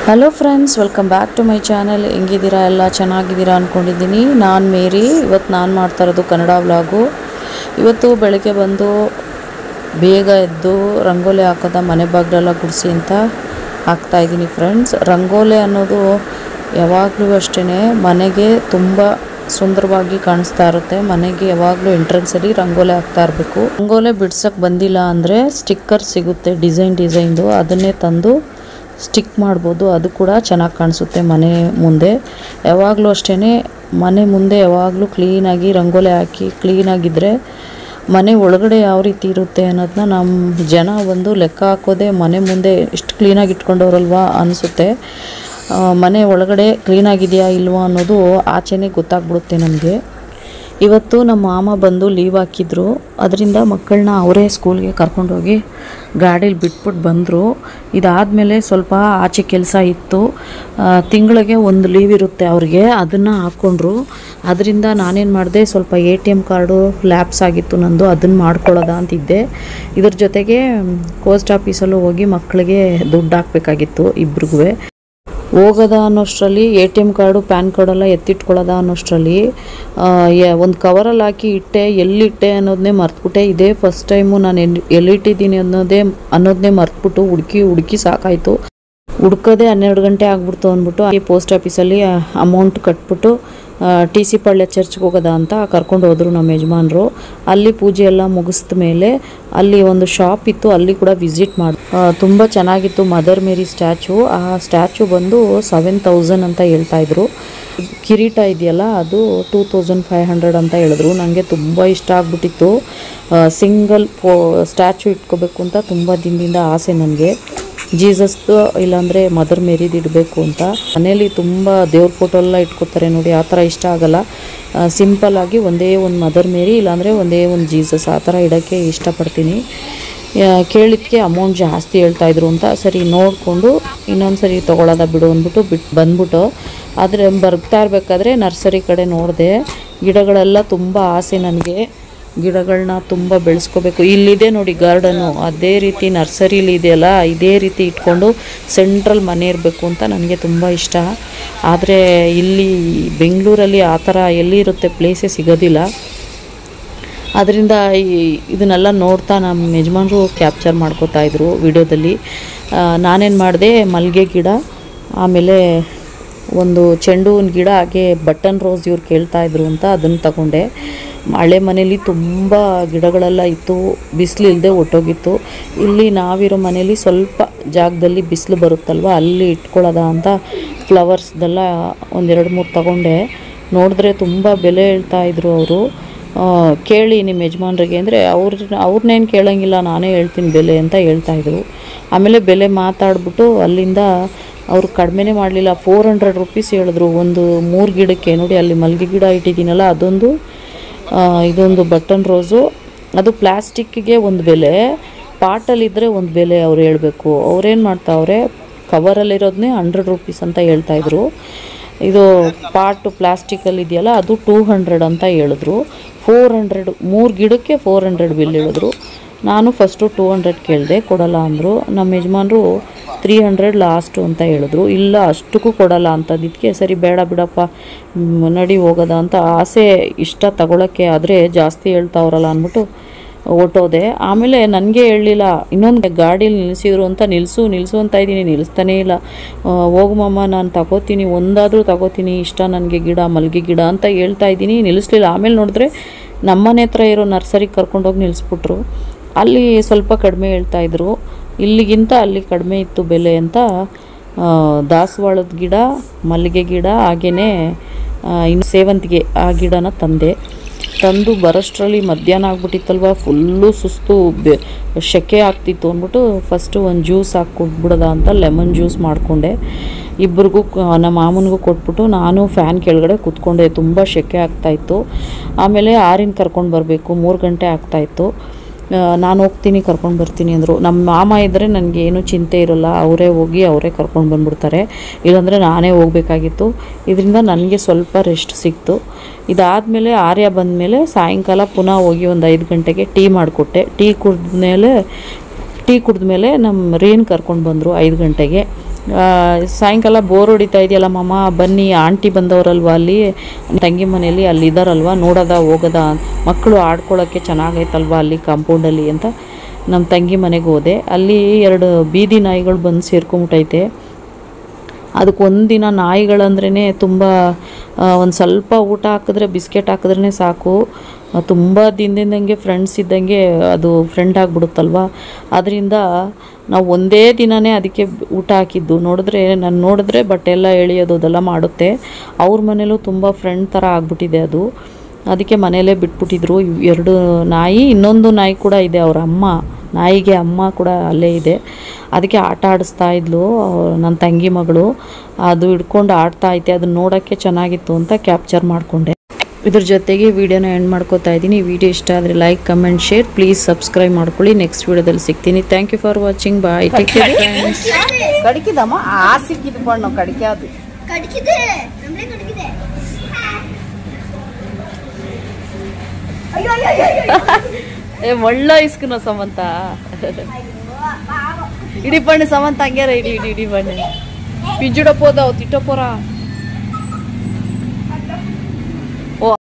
Hello friends, welcome back to my channel. ಹೆಂಗಿದ್ದೀರಾ? ಎಲ್ಲ ಚೆನ್ನಾಗಿದ್ದೀರಾ ಅಂದ್ಕೊಂಡಿದ್ದೀನಿ. ನಾನು ಮೇರಿ. ಇವತ್ತು ನಾನು ಮಾಡ್ತಾ ಇರೋದು ಕನ್ನಡ ವ್ಲಾಗು. ಇವತ್ತು ಬೆಳಗ್ಗೆ ಬಂದು ಬೇಗ ಎದ್ದು ರಂಗೋಲಿ ಹಾಕೋದ ಮನೆ ಬಾಗಿಲೆಲ್ಲ ಗುಡಿಸಿ ಅಂತ ಹಾಕ್ತಾಯಿದ್ದೀನಿ ಫ್ರೆಂಡ್ಸ್. ರಂಗೋಲಿ ಅನ್ನೋದು ಯಾವಾಗಲೂ ಅಷ್ಟೇ ಮನೆಗೆ ತುಂಬ ಸುಂದರವಾಗಿ ಕಾಣಿಸ್ತಾ ಇರುತ್ತೆ. ಮನೆಗೆ ಯಾವಾಗಲೂ ಎಂಟ್ರೆನ್ಸಲ್ಲಿ ರಂಗೋಲಿ ಹಾಕ್ತಾ ಇರಬೇಕು. ರಂಗೋಲಿ ಬಿಡ್ಸೋಕ್ಕೆ ಬಂದಿಲ್ಲ ಅಂದರೆ ಸ್ಟಿಕ್ಕರ್ ಸಿಗುತ್ತೆ ಡಿಸೈನ್ದು, ಅದನ್ನೇ ತಂದು ಸ್ಟಿಕ್ ಮಾಡ್ಬೋದು. ಅದು ಕೂಡ ಚೆನ್ನಾಗಿ ಕಾಣಿಸುತ್ತೆ ಮನೆ ಮುಂದೆ. ಯಾವಾಗಲೂ ಅಷ್ಟೇ ಮನೆ ಮುಂದೆ ಯಾವಾಗಲೂ ಕ್ಲೀನಾಗಿ ರಂಗೋಲಿ ಹಾಕಿ ಕ್ಲೀನಾಗಿದ್ದರೆ ಮನೆ ಒಳಗಡೆ ಯಾವ ರೀತಿ ಇರುತ್ತೆ ಅನ್ನೋದನ್ನ ನಮ್ಮ ಜನ ಒಂದು ಲೆಕ್ಕ ಹಾಕೋದೆ ಮನೆ ಮುಂದೆ ಎಷ್ಟು ಕ್ಲೀನಾಗಿ ಇಟ್ಕೊಂಡವ್ರಲ್ವಾ ಅನಿಸುತ್ತೆ. ಮನೆ ಒಳಗಡೆ ಕ್ಲೀನಾಗಿದೆಯಾ ಇಲ್ವಾ ಅನ್ನೋದು ಆಚೆನೇ ಗೊತ್ತಾಗ್ಬಿಡುತ್ತೆ ನಮಗೆ. ಇವತ್ತು ನಮ್ಮ ಮಾಮ ಬಂದು ಲೀವ್ ಹಾಕಿದ್ರು, ಅದರಿಂದ ಮಕ್ಕಳನ್ನ ಅವರೇ ಸ್ಕೂಲ್ಗೆ ಕರ್ಕೊಂಡೋಗಿ ಗಾಡೀಲಿ ಬಿಟ್ಬಿಟ್ಟು ಬಂದರು. ಇದಾದಮೇಲೆ ಸ್ವಲ್ಪ ಆಚೆ ಕೆಲಸ ಇತ್ತು. ತಿಂಗಳಿಗೆ ಒಂದು ಲೀವ್ ಇರುತ್ತೆ ಅವ್ರಿಗೆ, ಅದನ್ನು ಹಾಕ್ಕೊಂಡ್ರು. ಅದರಿಂದ ನಾನೇನು ಮಾಡಿದೆ, ಸ್ವಲ್ಪ ATM ಕಾರ್ಡು ಲ್ಯಾಪ್ಸ್ ಆಗಿತ್ತು ನಂದು, ಅದನ್ನು ಮಾಡ್ಕೊಳ್ಳೋದ ಅಂತಿದ್ದೆ. ಇದ್ರ ಜೊತೆಗೆ ಪೋಸ್ಟ್ ಆಫೀಸಲ್ಲೂ ಹೋಗಿ ಮಕ್ಕಳಿಗೆ ದುಡ್ಡು ಹಾಕಬೇಕಾಗಿತ್ತು ಇಬ್ರಿಗೂ. ಹೋಗೋದ ಅನ್ನೋಷ್ಟರಲ್ಲಿ ATM ಕಾರ್ಡು ಪ್ಯಾನ್ ಕಾರ್ಡೆಲ್ಲ ಎತ್ತಿಟ್ಕೊಳ್ಳೋದ ಅನ್ನೋಷ್ಟರಲ್ಲಿ ಒಂದು ಕವರಲ್ಲಿ ಹಾಕಿ ಇಟ್ಟೆ. ಎಲ್ಲಿಟ್ಟೆ ಅನ್ನೋದನ್ನೇ ಮರ್ತ್ಬಿಟ್ಟೆ. ಇದೇ ಫಸ್ಟ್ ಟೈಮು ನಾನು ಎಲ್ಲಿಟ್ಟಿದ್ದೀನಿ ಅನ್ನೋದನ್ನೇ ಮರ್ತ್ಬಿಟ್ಟು ಹುಡುಕಿ ಸಾಕಾಯಿತು. ಹುಡ್ಕೋದೇ 12 ಗಂಟೆ ಆಗ್ಬಿಡ್ತು ಅಂದ್ಬಿಟ್ಟು ಪೋಸ್ಟ್ ಆಫೀಸಲ್ಲಿ ಅಮೌಂಟ್ ಕಟ್ಬಿಟ್ಟು TC ಪಾಳ್ಯ ಚರ್ಚ್ಗೆ ಹೋಗೋದ ಅಂತ ಕರ್ಕೊಂಡು ಹೋದರು ನಮ್ಮ ಯಜಮಾನರು. ಅಲ್ಲಿ ಪೂಜೆ ಎಲ್ಲ ಮುಗಿಸಿದ ಮೇಲೆ ಅಲ್ಲಿ ಒಂದು ಶಾಪ್ ಇತ್ತು, ಅಲ್ಲಿ ಕೂಡ ವಿಸಿಟ್ ಮಾಡಿ. ತುಂಬ ಚೆನ್ನಾಗಿತ್ತು ಮದರ್ ಮೇರಿ ಸ್ಟ್ಯಾಚು. ಆ ಸ್ಟ್ಯಾಚು ಬಂದು 7000 ಅಂತ ಹೇಳ್ತಾಯಿದ್ರು. ಕಿರೀಟ ಇದೆಯಲ್ಲ ಅದು 2500 ಅಂತ ಹೇಳಿದ್ರು. ನನಗೆ ತುಂಬ ಇಷ್ಟ ಆಗ್ಬಿಟ್ಟಿತ್ತು. ಸಿಂಗಲ್ ಸ್ಟ್ಯಾಚು ಇಟ್ಕೋಬೇಕು ಅಂತ ತುಂಬ ದಿನದಿಂದ ಆಸೆ ನನಗೆ. ಜೀಸಸ್ದು ಇಲ್ಲಾಂದರೆ ಮದರ್ ಮೇರಿದು ಇಡಬೇಕು ಅಂತ. ಮನೇಲಿ ತುಂಬ ದೇವ್ರ ಫೋಟೋ ಎಲ್ಲ ಇಟ್ಕೋತಾರೆ ನೋಡಿ, ಆ ಥರ ಇಷ್ಟ ಆಗಲ್ಲ. ಸಿಂಪಲ್ಲಾಗಿ ಒಂದೇ ಒಂದು ಮದರ್ ಮೇರಿ ಇಲ್ಲಾಂದರೆ ಒಂದೇ ಒಂದು ಜೀಸಸ್ ಆ ಥರ ಇಡೋಕ್ಕೆ ಇಷ್ಟಪಡ್ತೀನಿ. ಕೇಳಿದ್ದಕ್ಕೆ ಅಮೌಂಟ್ ಜಾಸ್ತಿ ಹೇಳ್ತಾಯಿದ್ರು ಅಂತ ಸರಿ ನೋಡಿಕೊಂಡು ಇನ್ನೊಂದು ಸರಿ ತೊಗೊಳೋದ ಬಿಡು ಅಂದ್ಬಿಟ್ಟು ಬಂದ್ಬಿಟ್ಟು. ಆದರೆ ಬರ್ತಾ ಇರಬೇಕಾದ್ರೆ ನರ್ಸರಿ ಕಡೆ ನೋಡಿದೆ. ಗಿಡಗಳೆಲ್ಲ ತುಂಬ ಆಸೆ ನನಗೆ. ಗಿಡಗಳನ್ನ ತುಂಬ ಬೆಳೆಸ್ಕೋಬೇಕು. ಇಲ್ಲಿದೆ ನೋಡಿ ಗಾರ್ಡನು, ಅದೇ ರೀತಿ ನರ್ಸರಿಲಿ ಇದೆಯಲ್ಲ ಇದೇ ರೀತಿ ಇಟ್ಕೊಂಡು ಸೆಂಟ್ರಲ್ ಮನೆ ಇರಬೇಕು ಅಂತ ನನಗೆ ತುಂಬ ಇಷ್ಟ. ಆದರೆ ಇಲ್ಲಿ ಬೆಂಗಳೂರಲ್ಲಿ ಆ ಥರ ಎಲ್ಲಿರುತ್ತೆ ಪ್ಲೇಸೇ ಸಿಗೋದಿಲ್ಲ. ಅದರಿಂದ ಇದನ್ನೆಲ್ಲ ನೋಡ್ತಾ ನಮ್ಮ ಯಜಮಾನರು ಕ್ಯಾಪ್ಚರ್ ಮಾಡ್ಕೋತಾಯಿದ್ರು ವಿಡಿಯೋದಲ್ಲಿ. ನಾನೇನು ಮಾಡಿದೆ, ಮಲ್ಲಿಗೆ ಗಿಡ, ಆಮೇಲೆ ಒಂದು ಚೆಂಡು ಹೂವಿನ ಗಿಡ, ಹಾಗೆ ಬಟನ್ ರೋಸ್ ಇವ್ರು ಕೇಳ್ತಾಯಿದ್ರು ಅಂತ ಅದನ್ನು ತಗೊಂಡೆ. ಹಳೆ ಮನೇಲಿ ತುಂಬ ಗಿಡಗಳೆಲ್ಲ ಇತ್ತು, ಬಿಸಿಲು ಇಲ್ಲದೆ ಒಟ್ಟೋಗಿತ್ತು. ಇಲ್ಲಿ ನಾವಿರೋ ಮನೇಲಿ ಸ್ವಲ್ಪ ಜಾಗದಲ್ಲಿ ಬಿಸಿಲು ಬರುತ್ತಲ್ವ, ಅಲ್ಲಿ ಇಟ್ಕೊಳ್ಳೋದ ಅಂತ ಫ್ಲವರ್ಸ್ದೆಲ್ಲ ಒಂದು 2-3 ತಗೊಂಡೆ. ನೋಡಿದ್ರೆ ತುಂಬ ಬೆಲೆ ಹೇಳ್ತಾಯಿದ್ರು ಅವರು. ಕೇಳಿ ನಿಮ್ಮ ಯಜಮಾನ್ರಿಗೆ ಅಂದರೆ ಅವ್ರನ್ನೇನು ಕೇಳೋಂಗಿಲ್ಲ, ನಾನೇ ಹೇಳ್ತೀನಿ ಬೆಲೆ ಅಂತ ಹೇಳ್ತಾಯಿದ್ರು. ಆಮೇಲೆ ಬೆಲೆ ಮಾತಾಡ್ಬಿಟ್ಟು ಅಲ್ಲಿಂದ ಅವರು ಕಡಿಮೆನೇ ಮಾಡಲಿಲ್ಲ, 400 ರೂಪೀಸ್ ಹೇಳಿದ್ರು ಒಂದು 3 ಗಿಡಕ್ಕೆ. ನೋಡಿ ಅಲ್ಲಿ ಮಲ್ಲಿಗೆ ಗಿಡ ಇಟ್ಟಿದ್ದೀನಲ್ಲ ಅದೊಂದು, ಇದೊಂದು ಬಟನ್ ರೋಸು. ಅದು ಪ್ಲಾಸ್ಟಿಕ್ಕಿಗೆ ಒಂದು ಬೆಲೆ, ಪಾಟಲ್ಲಿದ್ದರೆ ಒಂದು ಬೆಲೆ ಅವ್ರು ಹೇಳಬೇಕು. ಅವ್ರೇನು ಮಾಡ್ತಾವ್ರೆ, ಕವರಲ್ಲಿರೋದನ್ನೇ 100 ರೂಪೀಸ್ ಅಂತ ಹೇಳ್ತಾಯಿದ್ರು. ಇದು ಪಾಟು ಪ್ಲಾಸ್ಟಿಕಲ್ಲಿ ಇದೆಯಲ್ಲ ಅದು 200 ಅಂತ ಹೇಳಿದ್ರು. 400 3 ಗಿಡಕ್ಕೆ 400 ಬಿಲ್ ಹೇಳಿದ್ರು. ನಾನು ಫಸ್ಟು 200 ಕೇಳಿದೆ, ಕೊಡಲ್ಲ ಅಂದರು. ನಮ್ಮ ಯಜಮಾನರು 300 ಲಾಸ್ಟು ಅಂತ ಹೇಳಿದ್ರು. ಇಲ್ಲ ಅಷ್ಟಕ್ಕೂ ಕೊಡಲ್ಲ ಅಂತಂದಿದ್ದಕ್ಕೆ ಸರಿ ಬೇಡ ಬಿಡಪ್ಪ ನಡಿ ಹೋಗೋದ ಅಂತ ಆಸೆ ಇಷ್ಟ ತಗೊಳ್ಳೋಕ್ಕೆ, ಆದರೆ ಜಾಸ್ತಿ ಹೇಳ್ತಾವ್ರಲ್ಲ ಅಂದ್ಬಿಟ್ಟು ಹೊಟ್ಟೋದೆ. ಆಮೇಲೆ ನನಗೆ ಹೇಳಲಿಲ್ಲ, ಇನ್ನೊಂದು ಗಾಡೀಲಿ ನಿಲ್ಲಿಸಿದ್ರು ಅಂತ ನಿಲ್ಲಿಸು ಅಂತ ಇದ್ದೀನಿ, ನಿಲ್ಲಿಸ್ತಾನೇ ಇಲ್ಲ. ಹೋಗಮ್ಮ ನಾನು ತಗೋತೀನಿ, ಒಂದಾದರೂ ತಗೋತೀನಿ, ಇಷ್ಟ ನನಗೆ ಗಿಡ, ಮಲ್ಲಿಗೆ ಗಿಡ ಅಂತ ಹೇಳ್ತಾ ಇದ್ದೀನಿ, ನಿಲ್ಲಿಸ್ಲಿಲ್ಲ. ಆಮೇಲೆ ನೋಡಿದ್ರೆ ನಮ್ಮನೆ ಹತ್ರ ಇರೋ ನರ್ಸರಿಗೆ ಕರ್ಕೊಂಡೋಗಿ ನಿಲ್ಲಿಸ್ಬಿಟ್ರು. ಅಲ್ಲಿ ಸ್ವಲ್ಪ ಕಡಿಮೆ ಹೇಳ್ತಾಯಿದ್ರು, ಇಲ್ಲಿಗಿಂತ ಅಲ್ಲಿ ಕಡಿಮೆ ಇತ್ತು ಬೆಲೆ ಅಂತ. ದಾಸವಾಳದ ಗಿಡ, ಮಲ್ಲಿಗೆ ಗಿಡ, ಹಾಗೆಯೇ ಇನ್ನು ಸೇವಂತಿಗೆ ಆ ಗಿಡನ ತಂದು ಬರೋಷ್ಟರಲ್ಲಿ ಮಧ್ಯಾಹ್ನ ಆಗ್ಬಿಟ್ಟಿತ್ತಲ್ವ, ಫುಲ್ಲು ಸುಸ್ತು, ಸೆಕೆ ಆಗ್ತಿತ್ತು ಅಂದ್ಬಿಟ್ಟು ಫಸ್ಟು ಒಂದು ಜ್ಯೂಸ್ ಹಾಕಿ ಕೊಟ್ಬಿಡೋದ ಅಂತ ಲೆಮನ್ ಜ್ಯೂಸ್ ಮಾಡಿಕೊಂಡೆ. ಇಬ್ಬರಿಗೂ ನಮ್ಮ ಮಾಮನಿಗೂ ಕೊಟ್ಬಿಟ್ಟು ನಾನು ಫ್ಯಾನ್ ಕೆಳಗಡೆ ಕೂತ್ಕೊಂಡೆ. ತುಂಬ ಸೆಕೆ ಆಗ್ತಾಯಿತ್ತು. ಆಮೇಲೆ 6 ಕರ್ಕೊಂಡು ಬರಬೇಕು, 3 ಗಂಟೆ ಆಗ್ತಾಯಿತ್ತು. ನಾನು ಹೋಗ್ತೀನಿ ಕರ್ಕೊಂಡು ಬರ್ತೀನಿ ಅಂದರು. ನಮ್ಮ ಮಾಮ ಇದ್ದರೆ ನನಗೇನು ಚಿಂತೆ ಇರೋಲ್ಲ, ಅವರೇ ಹೋಗಿ ಅವರೇ ಕರ್ಕೊಂಡು ಬಂದುಬಿಡ್ತಾರೆ. ಇಲ್ಲಾಂದರೆ ನಾನೇ ಹೋಗಬೇಕಾಗಿತ್ತು. ಇದರಿಂದ ನನಗೆ ಸ್ವಲ್ಪ ರೆಸ್ಟ್ ಸಿಕ್ತು. ಇದಾದಮೇಲೆ ಆರ್ಯ ಬಂದಮೇಲೆ ಸಾಯಂಕಾಲ ಪುನಃ ಹೋಗಿ ಒಂದು 5 ಗಂಟೆಗೆ ಟೀ ಮಾಡಿಕೊಟ್ಟೆ. ಟೀ ಕುಡಿದ್ಮೇಲೆ ನಮ್ಮ ರೀನ್ ಕರ್ಕೊಂಡು ಬಂದರು 5 ಗಂಟೆಗೆ. ಸಾಯಂಕಾಲ ಬೋರ್ ಹೊಡಿತಾ ಇದೆಯಲ್ಲ ಮಾಮ, ಬನ್ನಿ ಆಂಟಿ ಬಂದವರಲ್ವ ಅಲ್ಲಿ ತಂಗಿ ಮನೆಯಲ್ಲಿ, ಅಲ್ಲಿ ಇದ್ದಾರಲ್ವ, ನೋಡೋದ ಹೋಗೋದ, ಮಕ್ಕಳು ಆಡ್ಕೊಳ್ಳೋಕ್ಕೆ ಚೆನ್ನಾಗೈತಲ್ವ ಅಲ್ಲಿ ಕಾಂಪೌಂಡಲ್ಲಿ ಅಂತ ನಮ್ಮ ತಂಗಿ ಮನೆಗೆ ಹೋದೆ. ಅಲ್ಲಿ 2 ಬೀದಿ ನಾಯಿಗಳು ಬಂದು ಸೇರ್ಕೊಂಬಿಟ್ಟೈತೆ. ಅದಕ್ಕೆ ಒಂದಿನ ನಾಯಿಗಳಂದ್ರೇ ತುಂಬ, ಒಂದು ಸ್ವಲ್ಪ ಊಟ ಹಾಕಿದ್ರೆ, ಬಿಸ್ಕೆಟ್ ಹಾಕಿದ್ರೇ ಸಾಕು, ತುಂಬ ದಿನದಿಂದಂಗೆ ಫ್ರೆಂಡ್ಸ್ ಇದ್ದಂಗೆ ಅದು ಫ್ರೆಂಡ್ ಆಗಿಬಿಡುತ್ತಲ್ವ. ಅದರಿಂದ ನಾವು ಒಂದೇ ದಿನವೇ ಅದಕ್ಕೆ ಊಟ ಹಾಕಿದ್ದು. ನೋಡಿದ್ರೆ ಬಟ್ಟೆ ಎಲ್ಲ ಎಳೆಯೋದು ಅದೆಲ್ಲ ಮಾಡುತ್ತೆ. ಅವ್ರ ಮನೇಲೂ ತುಂಬ ಫ್ರೆಂಡ್ ಥರ ಆಗ್ಬಿಟ್ಟಿದೆ ಅದು. ಅದಕ್ಕೆ ಮನೆಯಲ್ಲೇ ಬಿಟ್ಬಿಟ್ಟಿದ್ರು 2 ನಾಯಿ. ಇನ್ನೊಂದು ನಾಯಿ ಕೂಡ ಇದೆ, ಅವ್ರ ಅಮ್ಮ, ನಾಯಿಗೆ ಅಮ್ಮ ಕೂಡ ಅಲ್ಲೇ ಇದೆ. ಅದಕ್ಕೆ ಆಟ ಆಡಿಸ್ತಾ ಇದ್ಲು ನನ್ನ ತಂಗಿ ಮಗಳು. ಅದು ಹಿಡ್ಕೊಂಡು ಆಡ್ತಾ ಐತೆ. ಅದನ್ನ ನೋಡೋಕ್ಕೆ ಚೆನ್ನಾಗಿತ್ತು ಅಂತ ಕ್ಯಾಪ್ಚರ್ ಮಾಡಿಕೊಂಡೆ. ಇದ್ರ ಜೊತೆಗೆ ವಿಡಿಯೋನ ಎಂಡ್ ಮಾಡ್ಕೋತಾ ಇದ್ದೀನಿ. ಈ ವಿಡಿಯೋ ಇಷ್ಟ ಆದರೆ like, comment, share, please subscribe ಮಾಡ್ಕೊಳ್ಳಿ. ನೆಕ್ಸ್ಟ್ ವಿಡಿಯೋದಲ್ಲಿ ಸಿಗ್ತೀನಿ. Thank you for watching. Bye. Take care friends. ಕಡಿಕಿದಮ್ಮ ಆ ಸಿಕ್ಕಿದ್ದು ಬಣ್ಣ ಕಡಿಕೆ ಅದು ಕಡಿಕಿದೆ ನಮ್ಲೆ ಕಡಿಕಿದೆ. ಅಯ್ಯೋ ಅಯ್ಯೋ ಅಯ್ಯೋ ಏ ಒಳ್ಳೆ ಇಸ್ಕುನ ಸಮಂತ ಇಡಿ ಬಣ್ಣ ಸಮಂತ ಹಂಗ್ಯಾರ ಇಡಿ ಇಡಿ ಇಡಿ ಬಣ್ಣ ಪಿಜ್ಜುಡಪ್ಪೋದ ತಿಟ್ಟಪ್ಪೋರ